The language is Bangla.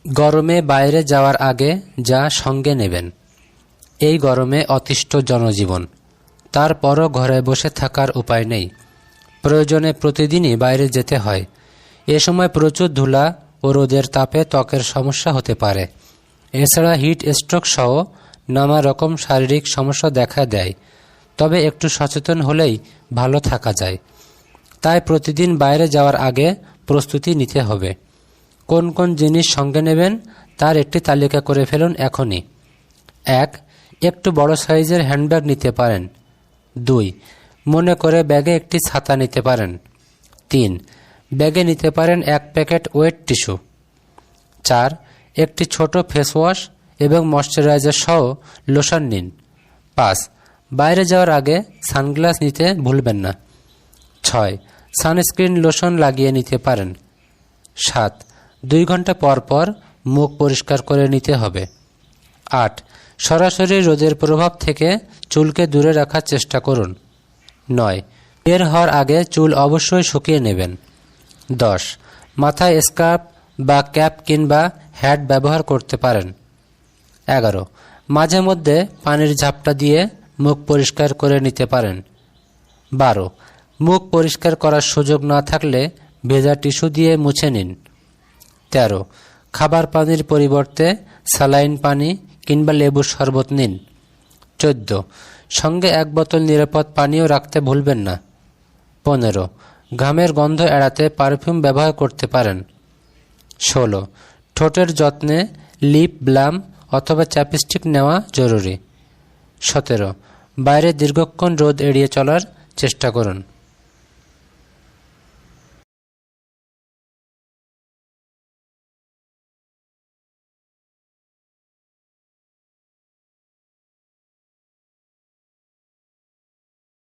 গরমে বাইরে যাওয়ার আগে যা সঙ্গে নেবেন। এই গরমে অতিষ্ঠ জনজীবন, তারপরও ঘরে বসে থাকার উপায় নেই। প্রয়োজনে প্রতিদিনই বাইরে যেতে হয়। এ সময় প্রচুর ধুলা ও রোদের তাপে ত্বকের সমস্যা হতে পারে। এছাড়া হিট স্ট্রোক সহ নানা রকম শারীরিক সমস্যা দেখা দেয়। তবে একটু সচেতন হলেই ভালো থাকা যায়। তাই প্রতিদিন বাইরে যাওয়ার আগে প্রস্তুতি নিতে হবে। কোন কোন জিনিস সঙ্গে নেবেন তার একটি তালিকা করে ফেলুন এখনই। 1. একটু বড় সাইজের হ্যান্ডব্যাগ নিতে পারেন। 2. মনে করে ব্যাগে একটি ছাতা নিতে পারেন। 3. ব্যাগে নিতে পারেন 1 প্যাকেট ওয়েট টিস্যু। 4. একটি ছোট ফেস ওয়াশ এবং ময়শ্চারাইজার সহ লোশন নিন। 5. বাইরে যাওয়ার আগে সানগ্লাস নিতে ভুলবেন না। 6. সানস্ক্রিন লোশন লাগিয়ে নিতে পারেন। 7. 2 ঘন্টা পর পর মুখ পরিষ্কার করে নিতে হবে। 8. সরাসরি রোদের প্রভাব থেকে চুলকে দূরে রাখার চেষ্টা করুন। 9. বের হওয়ার আগে চুল অবশ্যই শুকিয়ে নেবেন। 10. মাথায় স্কার্ফ বা ক্যাপ কিংবা হ্যাট ব্যবহার করতে পারেন। 11. মাঝে মধ্যে পানির ঝাপটা দিয়ে মুখ পরিষ্কার করে নিতে পারেন। 12. মুখ পরিষ্কার করার সুযোগ না থাকলে ভেজা টিস্যু দিয়ে মুছে নিন। 13. খাবার পানির পরিবর্তে স্যালাইন পানি কিংবা লেবুর শরবত নিন। 14. সঙ্গে 1 বোতল নিরাপদ পানিও রাখতে ভুলবেন না। 15. ঘামের গন্ধ এড়াতে পারফিউম ব্যবহার করতে পারেন। 16. ঠোঁটের যত্নে লিপ বাম অথবা চ্যাপস্টিক নেওয়া জরুরি। 17. বাইরে দীর্ঘক্ষণ রোদ এড়িয়ে চলার চেষ্টা করুন।